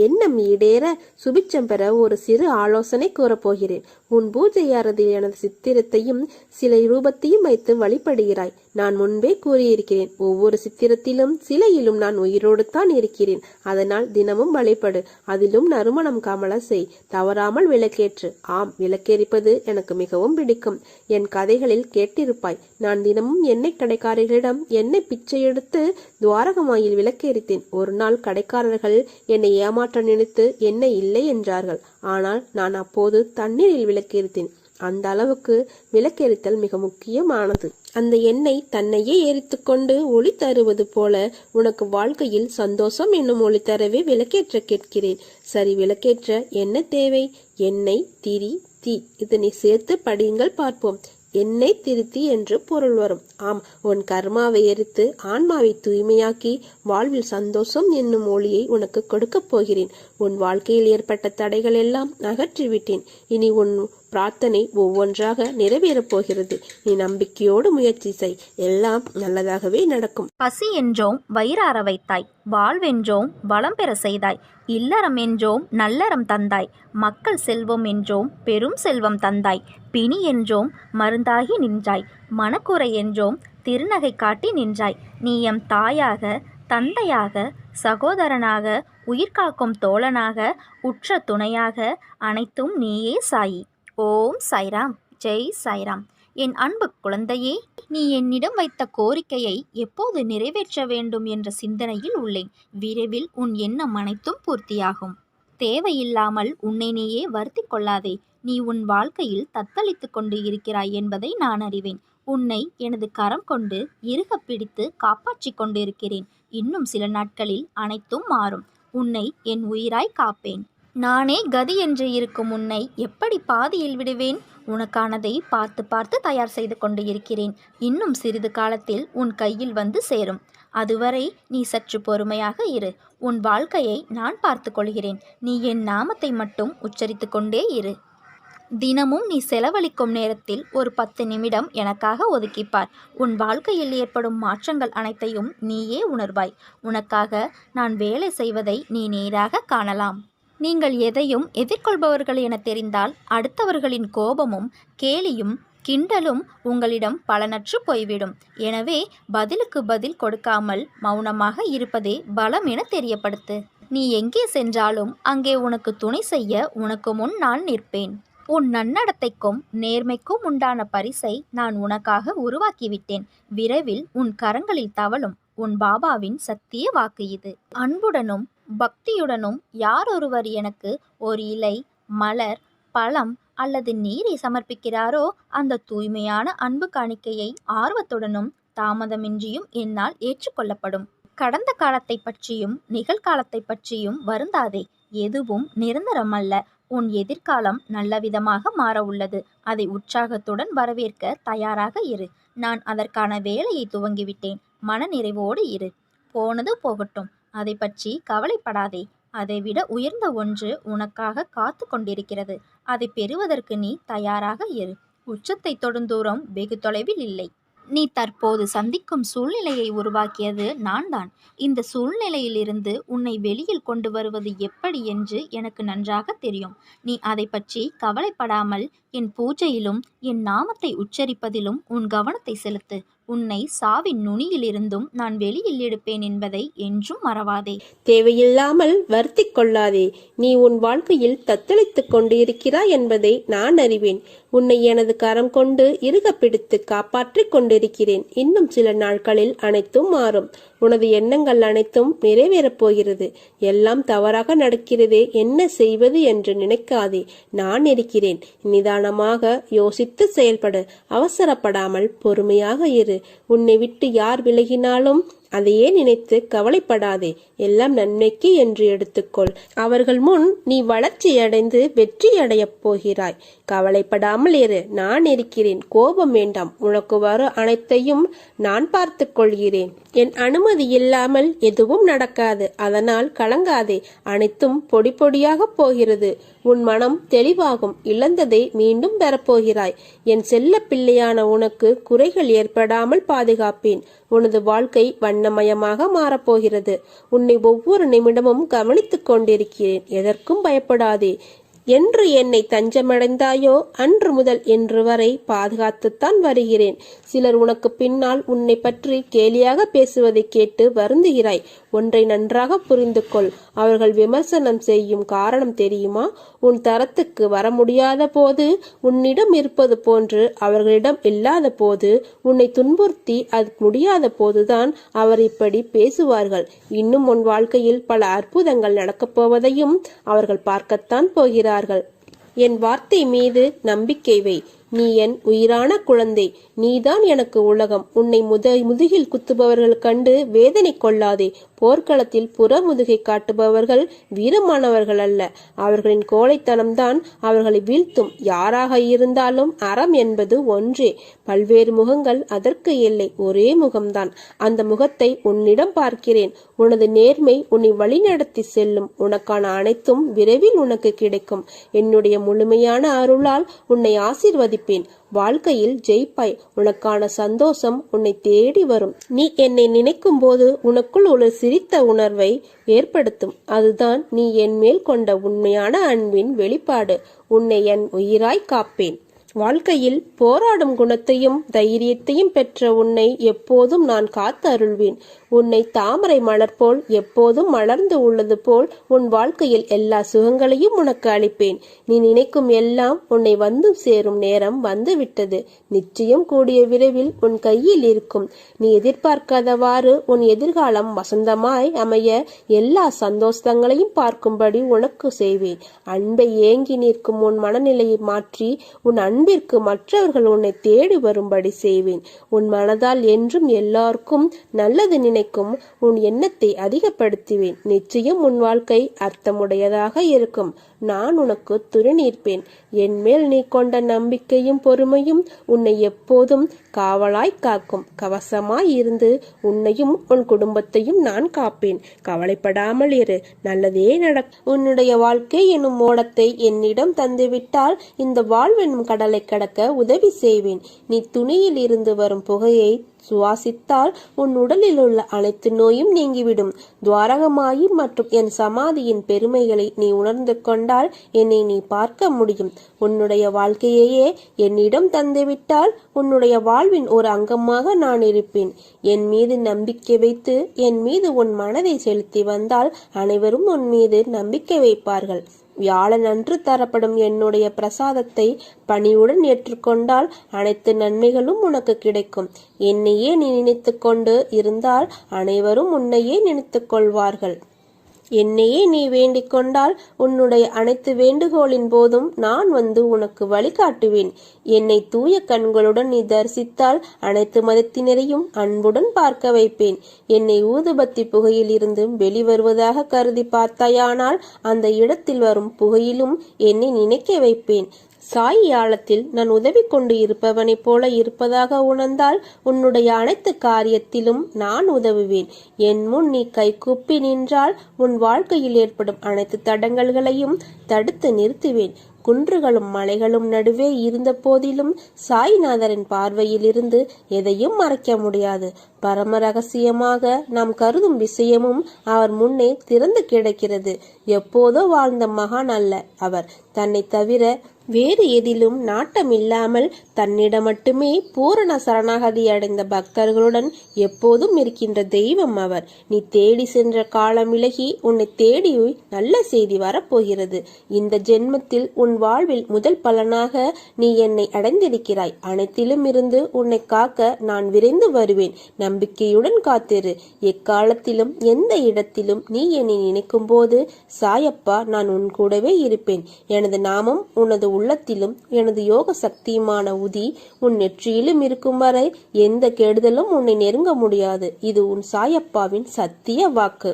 எண்ணம் ஈடேற, சுபிச்சம் பெற ஒரு சிறு ஆலோசனை கூறப்போகிறேன். உன் பூஜை அறையில் எனது சித்திரத்தையும் சிலை ரூபத்தையும் வைத்து வழிபடுகிறாய். நான் முன்பே கூறியிருக்கிறேன், ஒவ்வொரு சித்திரத்திலும் சிலையிலும் நான் உயிரோடு தான் இருக்கிறேன். அதனால் தினமும் வழிபடு. அதிலும் நறுமணம் கமல செய். தவறாமல் விளக்கேற்று. ஆம், விளக்கேறிப்பது எனக்கு மிகவும் பிடிக்கும். என் கதைகளில் கேட்டிருப்பாய். நான் தினமும் எண்ணெய் கடைக்காரர்களிடம் எண்ணெய் பிச்சை எடுத்து துவாரகமாயில் விளக்கேறித்தேன். ஒரு நாள் கடைக்காரர்கள் என்னை ஏமாற்ற நினைத்து எண்ணெய் இல்லை என்றார்கள். ஆனால் நான் அப்போது தண்ணீரில் விளக்கேறித்தேன். அந்த அளவுக்கு விளக்கெரித்தல் மிக முக்கியமானது. அந்த எண்ணெய் தன்னையே எரித்துக்கொண்டு ஒளி தருவது போல உனக்கு வாழ்க்கையில் சந்தோஷம் என்னும் ஒளி தரவே விளக்கேற்ற கேட்கிறேன். சரி, விளக்கேற்ற என்ன தேவை? எண்ணெய், திரி, தீ, இதனை சேர்த்து படியுங்கள் பார்ப்போம். எண்ணெய் திருத்தி என்று பொருள் வரும். ஆம், உன் கர்மாவை எரித்து ஆன்மாவை தூய்மையாக்கி வாழ்வில் சந்தோஷம் என்னும் ஒளியை உனக்கு கொடுக்கப் போகிறேன். உன் வாழ்க்கையில் ஏற்பட்ட தடைகள் எல்லாம் அகற்றிவிட்டேன். இனி உன் பிரார்த்தனை ஒவ்வொன்றாக நிறைவேறப் போகிறது. நீ நம்பிக்கையோடு முயற்சி செய், எல்லாம் நல்லதாகவே நடக்கும். பசி என்றோம் வயிறார வைத்தாய், வாழ்வென்றோம் வளம் பெற செய்தாய், இல்லறம் என்றோம் நல்லறம் தந்தாய், மக்கள் செல்வம் என்றோம் பெரும் செல்வம் தந்தாய், பிணி என்றோம் மருந்தாகி நின்றாய், மனக்குறை என்றோம் திருநகை காட்டி நின்றாய். நீ எம் தாயாக, தந்தையாக, சகோதரனாக, உயிர்காக்கும் தோழனாக, உற்ற துணையாக, அனைத்தும் நீயே சாயி. ஓம் சாய்ராம். ஜெய் சாய்ராம். என் அன்பு குழந்தையே, நீ என்னிடம் வைத்த கோரிக்கையை எப்போது நிறைவேற்ற வேண்டும் என்ற சிந்தனையில் உள்ளேன். விரைவில் உன் எண்ணம் அனைத்தும் பூர்த்தியாகும். தேவையில்லாமல் உன்னை நீயே வருத்தி கொள்ளாதே. நீ உன் வாழ்க்கையில் தத்தளித்து கொண்டு இருக்கிறாய் என்பதை நான் அறிவேன். உன்னை எனது கரம் கொண்டு இறுக பிடித்து காப்பாற்றி கொண்டிருக்கிறேன். இன்னும் சில நாட்களில் அனைத்தும் மாறும். உன்னை என் உயிராய் காப்பேன். நானே கதி என்று இருக்கும் உன்னை எப்படி பாதியில் விடுவேன்? உனக்கானதை பார்த்து பார்த்து தயார் செய்து கொண்டு இருக்கிறேன். இன்னும் சிறிது காலத்தில் உன் கையில் வந்து சேரும். அதுவரை நீ சற்று பொறுமையாக இரு. உன் வாழ்க்கையை நான் பார்த்து கொள்கிறேன். நீ என் நாமத்தை மட்டும் உச்சரித்து கொண்டே இரு. தினமும் நீ செலவழிக்கும் நேரத்தில் ஒரு 10 நிமிடம் எனக்காக ஒதுக்கிப்பார். உன் வாழ்க்கையில் ஏற்படும் மாற்றங்கள் அனைத்தையும் நீயே உணர்வாய். உனக்காக நான் வேலை செய்வதை நீ நேராக காணலாம். நீங்கள் எதையும் எதிர்கொள்பவர்கள் என தெரிந்தால் அடுத்தவர்களின் கோபமும் கேலியும் கிண்டலும் உங்களிடம் பலனற்று போய்விடும். எனவே பதிலுக்கு பதில் கொடுக்காமல் மௌனமாக இருப்பதே பலம் என தெரியப்படுத்து. நீ எங்கே சென்றாலும் அங்கே உனக்கு துணை செய்ய உனக்கு முன் நான் நிற்பேன். உன் நன்னடத்தைக்கும் நேர்மைக்கும் உண்டான பரிசை நான் உனக்காக உருவாக்கிவிட்டேன். விரைவில் உன் கரங்களில் தவழும் உன் பாபாவின் சத்திய வாக்கு இது. அன்புடனும் பக்தியுடனும் யாரொருவர் எனக்கு ஒரு இலை, மலர், பழம் அல்லது நீரை சமர்ப்பிக்கிறாரோ அந்த தூய்மையான அன்பு காணிக்கையை ஆர்வத்துடனும் தாமதமின்றியும் என்னால் ஏற்றுக்கொள்ளப்படும். கடந்த காலத்தை பற்றியும் நிகழ்காலத்தை பற்றியும் வருந்தாதே. எதுவும் நிரந்தரமல்ல. உன் எதிர்காலம் நல்லவிதமாக மாற உள்ளது. அதை உற்சாகத்துடன் வரவேற்க தயாராக இரு. நான் அதற்கான வேலையை துவங்கிவிட்டேன். மனநிறைவோடு இரு. போனது போகட்டும். அதை பற்றி கவலைப்படாதே. அதைவிட உயர்ந்த ஒன்று உனக்காக காத்து கொண்டிருக்கிறது. அதை பெறுவதற்கு நீ தயாராக இரு. உச்சத்தை தொடும் தூரம் வெகு தொலைவில் இல்லை. நீ தற்போது சந்திக்கும் சூழ்நிலையை உருவாக்கியது நான் தான். இந்த சூழ்நிலையிலிருந்து உன்னை வெளியில் கொண்டு வருவது எப்படி என்று எனக்கு நன்றாக தெரியும். நீ அதை பற்றி கவலைப்படாமல் என் பூஜையிலும் என் நாமத்தை உச்சரிப்பதிலும் உன் கவனத்தை செலுத்து. உன்னை சாவின் நுனியிலிருந்தும் நான் வெளியில் எடுப்பேன் என்பதை என்றும் மறவாதே. தேவையில்லாமல் வருத்தி கொள்ளாதே. நீ உன் வாழ்க்கையில் தத்தளித்துக் கொண்டு இருக்கிறாய் என்பதை நான் அறிவேன். உன்னை எனது கரம் கொண்டு இறுக பிடித்து காப்பாற்றிக் கொண்டிருக்கிறேன். இன்னும் சில நாட்களில் அனைத்தும் மாறும். உனது எண்ணங்கள் அனைத்தும் நிறைவேறப் போகிறது. எல்லாம் தவறாக நடக்கிறதே, என்ன செய்வது என்று நினைக்காதே. நான் இருக்கிறேன். நிதானமாக யோசித்து செயல்படு. அவசரப்படாமல் பொறுமையாக இரு. உன்னை விட்டு யார் விலகினாலும் அதையே நினைத்து கவலைப்படாதே. எல்லாம் நன்மைக்கு என்று எடுத்துக்கொள். அவர்கள் முன் நீ வளர்ச்சியடைந்து வெற்றியடையப் போகிறாய். கவலைப்படாமல் இரு. நான் இருக்கிறேன். கோபம் வேண்டாம். உனக்கு வர அனைத்தையும் நான் பார்த்து கொள்கிறேன். என் அனுமதி இல்லாமல் எதுவும் நடக்காது. அதனால் கலங்காதே. அனைத்தும் பொடி பொடியாக போகிறது. உன் மனம் தெளிவாகும். இழந்ததை மீண்டும் பெறப்போகிறாய். என் செல்ல பிள்ளையான உனக்கு குறைகள் ஏற்படாமல் பாதுகாப்பேன். உனது வாழ்க்கை வண்ணமயமாக மாறப்போகிறது. உன்னை ஒவ்வொரு நிமிடமும் கவனித்துக் கொண்டிருக்கிறேன். எதற்கும் பயப்படாதே. என்று என்னை தஞ்சமடைந்தாயோ அன்று முதல் இன்று வரை பாதுகாத்துத்தான் வருகிறேன். சிலர் உனக்கு பின்னால் உன்னை பற்றி கேலியாக பேசுவதை கேட்டு வருந்துகிறாய். ஒன்றை நன்றாக புரிந்து கொள். அவர்கள் விமர்சனம் செய்யும் காரணம் தெரியுமா? உன் தரத்துக்கு வர முடியாத போது, உன்னிடம் இருப்பது போன்று அவர்களிடம் இல்லாத போது, உன்னை துன்புறுத்தி அது முடியாத போதுதான் அவர் இப்படி பேசுவார்கள். இன்னும் உன் வாழ்க்கையில் பல அற்புதங்கள் நடக்கப் போவதையும் அவர்கள் பார்க்கத்தான் போகிறார்கள். என் வார்த்தை மீது நம்பிக்கை வை. நீ என் உயிரான குழந்தை. நீதான் எனக்கு உலகம். உன்னை முதுகில் குத்துபவர்கள் கண்டு வேதனை கொள்ளாதே. போர்க்களத்தில் புறமுதுகை காட்டுபவர்கள் வீரமானவர்கள் அல்ல. அவர்களின் கோழைத்தனம்தான் அவர்களை வீழ்த்தும். யாராக இருந்தாலும் அறம் என்பது ஒன்றே. பல்வேறு முகங்கள் அதற்கு இல்லை, ஒரே முகம்தான். அந்த முகத்தை உன்னிடம் பார்க்கிறேன். உனது நேர்மை உன்னை வழிநடத்தி செல்லும். உனக்கான அனைத்தும் விரைவில் உனக்கு கிடைக்கும். என்னுடைய முழுமையான அருளால் உன்னை ஆசீர்வதிப்பேன். வாழ்க்கையில் ஜெயிப்பாய். உனக்கான சந்தோஷம் உன்னை தேடி வரும். நீ என்னை நினைக்கும் போது உனக்குள் ஒரு சிரித்த உணர்வை ஏற்படுத்தும். அதுதான் நீ என் மேல் கொண்ட உண்மையான அன்பின் வெளிப்பாடு. உன்னை என் உயிராய் காப்பேன். வாழ்க்கையில் போராடும் குணத்தையும் தைரியத்தையும் பெற்ற உன்னை எப்போதும் நான் காத்து அருள்வேன். உன்னை தாமரை மலர் போல் எப்போதும் மலர்ந்து உள்ளது போல் உன் வாழ்க்கையில் எல்லா சுகங்களையும் உனக்கு அளிப்பேன். நீ நினைக்கும் எல்லாம் உன்னை வந்து சேரும் நேரம் வந்துவிட்டது. நிச்சயம் கூடிய விரைவில் உன் கையில் இருக்கும். நீ எதிர்பார்க்காதவாறு உன் எதிர்காலம் வசந்தமாய் அமைய எல்லா சந்தோஷங்களையும் பார்க்கும்படி உனக்கு செய்வேன். அன்பை ஏங்கி நிற்கும் உன் மனநிலையை மாற்றி உன் அன்பிற்கு மற்றவர்கள் உன்னை தேடி வரும்படி செய்வேன். உன் மனதால் என்றும் எல்லாருக்கும் நல்லது நினைக்கும் உன் எண்ணத்தை அதிகப்படுத்துவேன். நிச்சயம் உன் வாழ்க்கை அர்த்தமுடையதாக இருக்கும். நான் உனக்கு துணை நிற்பேன். என் மேல் நீ கொண்ட நம்பிக்கையும் பொறுமையும் உன்னை எப்போதும் காவலாய் காக்கும். கவசமாய் இருந்து உன்னையும் உன் குடும்பத்தையும் நான் காப்பேன். கவலைப்படாமல் இரு, நல்லதே நடக்கும். உன்னுடைய வாழ்க்கை எனும் ஓடத்தை என்னிடம் தந்துவிட்டால் இந்த வாழ்வெனும் கடலை கடக்க உதவி செய்வேன். நீ துணியில் இருந்து வரும் புகையை சுவாசித்தால் உன் உடலில் உள்ள அனைத்து நோயும் நீங்கிவிடும். துவாரகமாயி மற்றும் என் சமாதியின் பெருமைகளை நீ உணர்ந்து கொண்டால் என்னை நீ பார்க்க முடியும். உன்னுடைய வாழ்க்கையையே என்னிடம் தந்துவிட்டால் உன்னுடைய வாழ்வின் ஒரு அங்கமாக நான் இருப்பேன். என் மீது நம்பிக்கை வைத்து என் மீது உன் மனதை செலுத்தி வந்தால் அனைவரும் உன் மீது நம்பிக்கை வைப்பார்கள். வியாழன் அன்று தரப்படும் என்னுடைய பிரசாதத்தை பணிவுடன் ஏற்றுக்கொண்டால் அனைத்து நன்மைகளும் உனக்கு கிடைக்கும். என்னையே நீ நினைத்து கொண்டு இருந்தால் அனைவரும் உன்னையே நினைத்துக் கொள்வார்கள். என்னையே நீ வேண்டிக் கொண்டால் உன்னுடைய அனைத்து வேண்டுகோளின் போதும் நான் வந்து உனக்கு வழிகாட்டுவேன். என்னை தூய கண்களுடன் நீ தரிசித்தால் அனைத்து மதத்தினரையும் அன்புடன் பார்க்க வைப்பேன். என்னை ஊதுபத்தி புகையில் இருந்து வெளிவருவதாக கருதி பார்த்தாயானால் அந்த இடத்தில் வரும் புகையிலும் என்னை நினைக்க வைப்பேன். சாய் யாழத்தில் நான் உதவி கொண்டு இருப்பவனைப் போல இருப்பதாக உணர்ந்தால் உன்னுடைய அனைத்து காரியத்திலும் நான் உதவுவேன். என் முன் நீ கைகூப்பி நின்றால் உன் வாழ்க்கையில் ஏற்படும் அனைத்து தடங்கல்களையும் தடுத்து நிறுத்துவேன். குன்றுகளும் மலைகளும் நடுவே இருந்த போதிலும் சாய்நாதரின் பார்வையில் இருந்து எதையும் மறைக்க முடியாது. பரம ரகசியமாக நாம் கருதும் விஷயமும் அவர் முன்னே திறந்து கிடக்கிறது. எப்போதோ வாழ்ந்த மகான் அல்ல அவர். தன்னை தவிர வேறு எதிலும் நாட்டமில்லாமல் தன்னிடம் மட்டுமே பூரண சரணாகதி அடைந்த பக்தர்களுடன் எப்போதும் இருக்கின்ற தெய்வம் அவர். நீ தேடி சென்ற காலம் விலகி உன்னை தேடி நல்ல செய்தி வரப்போகிறது. இந்த ஜென்மத்தில் உன் வாழ்வில் முதல் பலனாக நீ என்னை அடைந்திருக்கிறாய். அனைத்திலும் இருந்து உன்னை காக்க நான் விரைந்து வருவேன். நம்பிக்கையுடன் காத்திரு. எக்காலத்திலும் எந்த இடத்திலும் நீ என்னை நினைக்கும் போது சாயப்பா நான் உன் கூடவே இருப்பேன். எனது நாமம் உனது உள்ளத்திலும் எனது யோக சக்தியுமான உதி உன் நெற்றியிலும் இருக்கும் வரை எந்த கெடுதலும் உன்னை நெருங்க முடியாது. இது உன் சாயப்பாவின் சத்திய வாக்கு.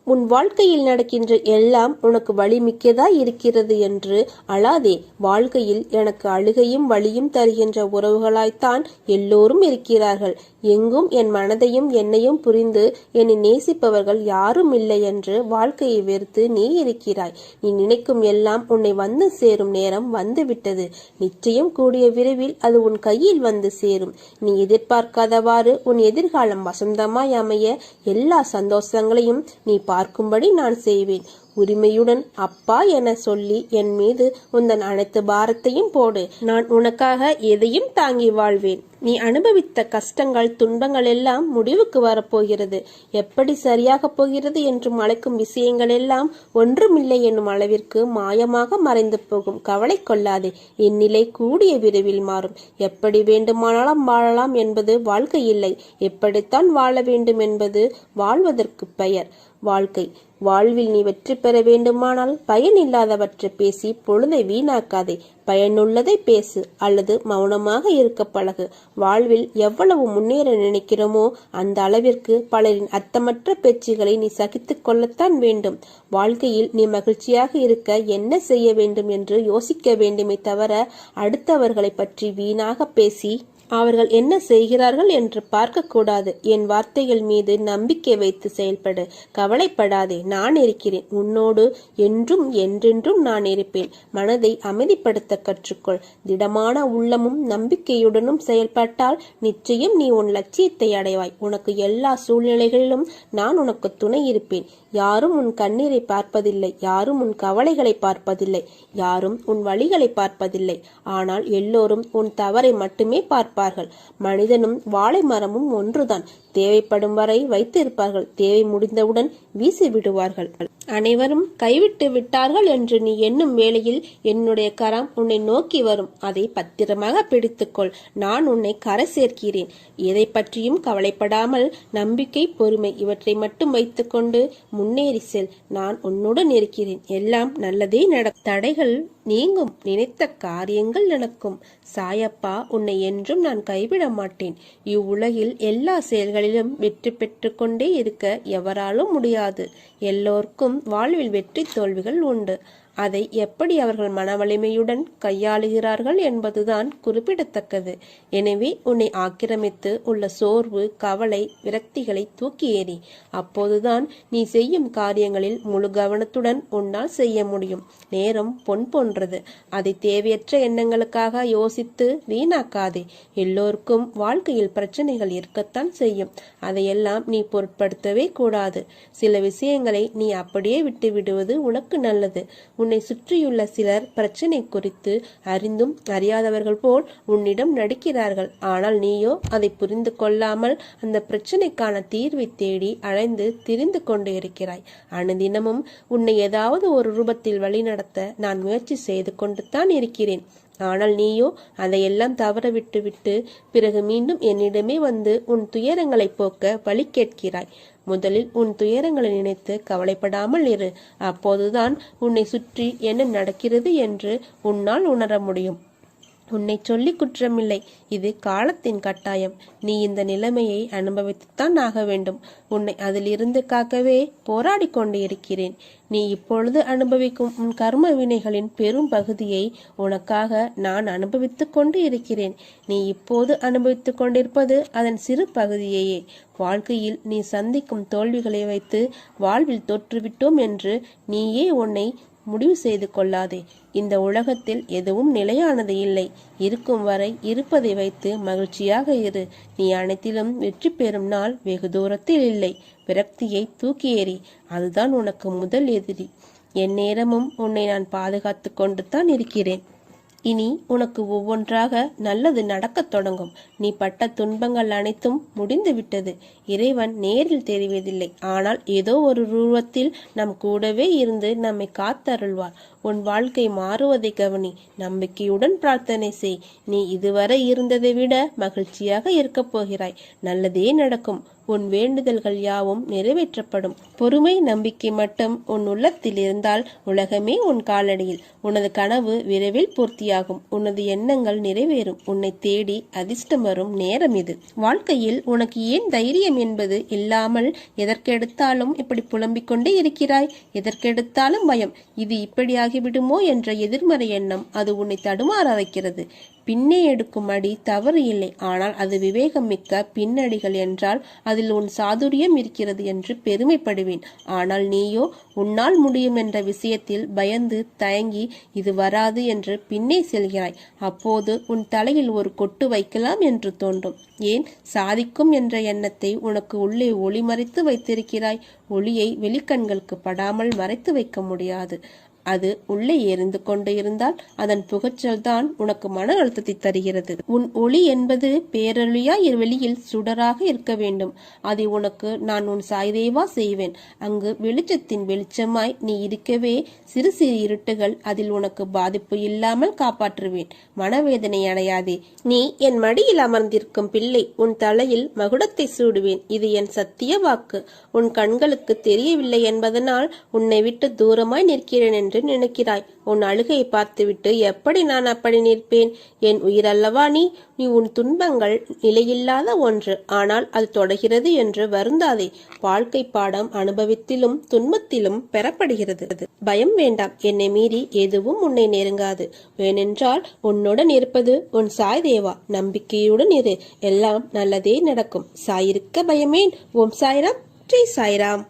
உன் வாழ்க்கையில் நடக்கின்ற எல்லாம் உனக்கு வலிமிக்கதாய் இருக்கிறது என்று அழாதே. வாழ்க்கையில் எனக்கு அழுகையும் வலியும் தருகின்ற உறவுகளாய்த்தான் எல்லோரும் இருக்கிறார்கள். எங்கும் என் மனதையும் என்னையும் புரிந்து என்னை நேசிப்பவர்கள் யாரும் இல்லை என்று வாழ்க்கையை வெறுத்து நீ இருக்கிறாய். நீ நினைக்கும் எல்லாம் உன்னை வந்து சேரும் நேரம் வந்துவிட்டது. நிச்சயம் கூடிய விரைவில் அது உன் கையில் வந்து சேரும். நீ எதிர்பார்க்காதவாறு உன் எதிர்காலம் வசந்தமாய் அமைய எல்லா சந்தோஷங்களையும் நீ பார்க்கும்படி நான் செய்வேன். உரிமையுடன் அப்பா என சொல்லி என் மீது உந்தன் அனைத்து பாரத்தையும் போடு. நான் உனக்காக எதையும் தாங்கி வாழ்வேன். நீ அனுபவித்த கஷ்டங்கள் துன்பங்கள் எல்லாம் முடிவுக்கு வரப்போகிறது. எப்படி சரியாக போகிறது என்று அழைக்கும் விஷயங்கள் எல்லாம் ஒன்றுமில்லை என்னும் அளவிற்கு மாயமாக மறைந்து போகும். கவலை கொள்ளாதே. இந்நிலை கூடிய விரைவில் மாறும். எப்படி வேண்டுமானாலும் வாழலாம் என்பது வாழ்க்கை இல்லை. எப்படித்தான் வாழ வேண்டும் என்பது வாழ்வதற்கு பெயர். வாழ்க்கை. வாழ்வில் நீ வெற்றி பெற வேண்டுமானால் பயன் இல்லாதவற்றை பேசி பொழுதை வீணாக்காதே. பயனுள்ளதை பேசு அல்லது மௌனமாக இருக்க பழகு. வாழ்வில் எவ்வளவு முன்னேற நினைக்கிறோமோ அந்த அளவிற்கு பலரின் அர்த்தமற்ற பேச்சுகளை நீ சகித்துக் கொள்ளத்தான் வேண்டும். வாழ்க்கையில் நீ மகிழ்ச்சியாக இருக்க என்ன செய்ய வேண்டும் என்று யோசிக்க வேண்டுமே தவிர அடுத்தவர்களை பற்றி வீணாக பேசி அவர்கள் என்ன செய்கிறார்கள் என்று பார்க்கக்கூடாது. என் வார்த்தைகள் மீது நம்பிக்கை வைத்து செயல்படு. கவலைப்படாதே, நான் இருக்கிறேன். உன்னோடு என்றும் என்றென்றும் நான் இருப்பேன். மனதை அமைதிப்படுத்த கற்றுக்கொள். திடமான உள்ளமும் நம்பிக்கையுடனும் செயல்பட்டால் நிச்சயம் நீ உன் லட்சியத்தை அடைவாய். உனக்கு எல்லா சூழ்நிலைகளிலும் நான் உனக்கு துணை இருப்பேன். யாரும் உன் கண்ணீரை பார்ப்பதில்லை, யாரும் உன் கவலைகளை பார்ப்பதில்லை, யாரும் உன் வழிகளை பார்ப்பதில்லை. ஆனால் எல்லோரும் உன் தவறை மட்டுமே பார்ப்பார்கள். மனிதனும் வாழை மரமும் ஒன்றுதான். தேவைப்படும் வரை வைத்திருப்பார்கள், தேவை முடிந்தவுடன் வீசி விடுவார்கள். அனைவரும் கைவிட்டு விட்டார்கள் என்று நீ எண்ணும் வேளையில் என்னுடைய கரம் உன்னை நோக்கி வரும். அதை பத்திரமாக பிடித்துக்கொள். நான் உன்னை கரை சேர்க்கிறேன். எதை பற்றியும் கவலைப்படாமல் நம்பிக்கை, பொறுமை இவற்றை மட்டும் வைத்துக்கொண்டு முன்னேறி செல். நான் உன்னுடன் இருக்கிறேன். எல்லாம் நல்லதே நடக்கும். தடைகள் நீங்கும். நினைத்த காரியங்கள் நடக்கும். சாயப்பா, உன்னை என்றும் நான் கைவிட மாட்டேன். இவ்வுலகில் எல்லா செயல்களிலும் வெற்றி பெற்று கொண்டே இருக்க எவராலும் முடியாது. எல்லோருக்கும் வாழ்வில் வெற்றி தோல்விகள் உண்டு. அதை எப்படி அவர்கள் மனவலிமையுடன் கையாளுகிறார்கள் என்பதுதான் குறிப்பிடத்தக்கது. எனவே உன்னை ஆக்கிரமித்து உள்ள சோர்வு, கவலை, விரக்திகளை தூக்கி எறி. அப்போதுதான் நீ செய்யும் காரியங்களில் முழு கவனத்துடன் உன்னால் செய்ய முடியும். நேரம் பொன் போன்றது. அதை தேவையற்ற எண்ணங்களுக்காக யோசித்து வீணாக்காதே. எல்லோருக்கும் வாழ்க்கையில் பிரச்சனைகள் இருக்கத்தான் செய்யும். அதையெல்லாம் நீ பொருட்படுத்தவே கூடாது. சில விஷயங்களை நீ அப்படியே விட்டு விடுவது உனக்கு நல்லது. உன்னை சுற்றியுள்ள சிலர் பிரச்சனை குறித்து அறிந்தும் அறியாதவர்கள் போல் உன்னிடம் நடிக்கிறார்கள். ஆனால் நீயோ அதை புரிந்து கொள்ளாமல் அந்த பிரச்சனைக்கான தீர்வை தேடி அலைந்து திரிந்து கொண்டு இருக்கிறாய். அனுதினமும் உன்னை ஏதாவது ஒரு ரூபத்தில் வழிநடத்த நான் முயற்சி செய்து கொண்டு தான் இருக்கிறேன். ஆனால் நீயோ அதையெல்லாம் தவற விட்டு பிறகு மீண்டும் என்னிடமே வந்து உன் துயரங்களை போக்க வழி கேட்கிறாய். முதலில் உன் துயரங்களை நினைத்து கவலைப்படாமல் இரு. அப்போதுதான் உன்னை சுற்றி என்ன நடக்கிறது என்று உன்னால் உணர முடியும். உன்னை சொல்லி குற்றமில்லை. இது காலத்தின் கட்டாயம். நீ இந்த நிலைமையை அனுபவித்துத்தான் ஆக வேண்டும். உன்னை அதிலிருந்து காக்கவே போராடி கொண்டு இருக்கிறேன். நீ இப்பொழுது அனுபவிக்கும் உன் கர்ம வினைகளின் பெரும் பகுதியை உனக்காக நான் அனுபவித்துக் கொண்டு இருக்கிறேன். நீ இப்போது அனுபவித்துக் கொண்டிருப்பது அதன் சிறு பகுதியையே. வாழ்க்கையில் நீ சந்திக்கும் தோல்விகளை வைத்து வாழ்வில் தோற்றுவிட்டோம் என்று நீயே உன்னை முடிவு செய்து கொள்ளாதே. இந்த உலகத்தில் எதுவும் நிலையானது இல்லை. இருக்கும் வரை இருப்பதை வைத்து மகிழ்ச்சியாக இரு. நீ அனைத்திலும் வெற்றி பெறும் நாள் வெகு தூரத்தில் இல்லை. விரக்தியை தூக்கி எறி. அதுதான் உனக்கு முதல் எதிரி. என் நேரமும் உன்னை நான் பாதுகாத்து கொண்டு தான் இருக்கிறேன். இனி உனக்கு ஒவ்வொன்றாக நல்லது நடக்கத் தொடங்கும். நீ பட்ட துன்பங்கள் அனைத்தும் முடிந்து விட்டது. இறைவன் நேரில் தெரிவதில்லை, ஆனால் ஏதோ ஒரு ரூபத்தில் நம் கூடவே இருந்து நம்மை காத்தருள்வார். உன் வாழ்க்கை மாறுவதை கவனி. நம்பிக்கையுடன் பிரார்த்தனை செய். நீ இதுவரை இருந்ததை விட மகிழ்ச்சியாக இருக்கப் போகிறாய். நல்லதே நடக்கும். உன் வேண்டுதல்கள் யாவும் நிறைவேற்றப்படும். பொறுமை, நம்பிக்கை மட்டும் உன் உள்ளத்தில் இருந்தால் உலகமே உன் காலடியில். உனது கனவு விரைவில் பூர்த்தியாகும். உனது எண்ணங்கள் நிறைவேறும். உன்னை தேடி அதிர்ஷ்டம் வரும் நேரம் இது. வாழ்க்கையில் உனக்கு ஏன் தைரியம் என்பது இல்லாமல் எதற்கெடுத்தாலும் இப்படி புலம்பிக் கொண்டே இருக்கிறாய்? எதற்கெடுத்தாலும் பயம். இது இப்படி ஆகிவிடுமோ என்ற எதிர்மறை எண்ணம் அது உன்னை தடுமாற வைக்கிறது. பின்னே எடுக்கும் அடி தவறு இல்லை, ஆனால் அது விவேகம் மிக்க பின்னடிகள் என்றால் அதில் உன் சாதுரியம் இருக்கிறது என்று பெருமைப்படுவேன். ஆனால் நீயோ உன்னால் முடியும் என்ற விஷயத்தில் பயந்து தயங்கி இது வராது என்று பின்னே செல்கிறாய். அப்போது உன் தலையில் ஒரு கொட்டு வைக்கலாம் என்று தோன்றும். ஏன் சாதிக்கும் என்ற எண்ணத்தை உனக்கு உள்ளே ஒளி மறைத்து வைத்திருக்கிறாய். ஒளியை வெளிக்கண்களுக்கு படாமல் மறைத்து வைக்க முடியாது. அது உள்ளே எரிந்து கொண்டு இருந்தால் அதன் புகைச்சல் தான் உனக்கு மன அழுத்தத்தை தருகிறது. உன் ஒளி என்பது பேரொளியாய் வெளியில் சுடராக இருக்க வேண்டும். அதை உனக்கு நான் உன் சாய்தேவா செய்வேன். அங்கு வெளிச்சத்தின் வெளிச்சமாய் நீ இருக்கவே சிறு சிறு இருட்டுகள் அதில் உனக்கு பாதிப்பு இல்லாமல் காப்பாற்றுவேன். மனவேதனை அடையாதே. நீ என் மடியில் அமர்ந்திருக்கும் பிள்ளை. உன் தலையில் மகுடத்தை சூடுவேன். இது என் சத்திய வாக்கு. உன் கண்களுக்கு தெரியவில்லை என்பதனால் உன்னை விட்டு தூரமாய் நிற்கிறேன் என்று நினைக்கிறாய். உன் அழுகையை பார்த்துவிட்டு எப்படி நான் அப்படி நிற்பேன்? என் உயிரல்லவா நீ. உன் துன்பங்கள் நிலையில்லாத ஒன்று. ஆனால் அது தொடர்கிறது என்று வருந்தாதே. வாழ்க்கை பாடம் அனுபவத்திலும் துன்பத்திலும் பெறப்படுகிறது. பயம் வேண்டாம். என்னை மீறி எதுவும் உன்னை நெருங்காது. ஏனென்றால் உன்னுடன் இருப்பது உன் சாய் தேவா. நம்பிக்கையுடன் இரு. எல்லாம் நல்லதே நடக்கும். சாயிருக்க பயமேன். ஓம் சாய்ராம். ஜெய் சாய்ராம்.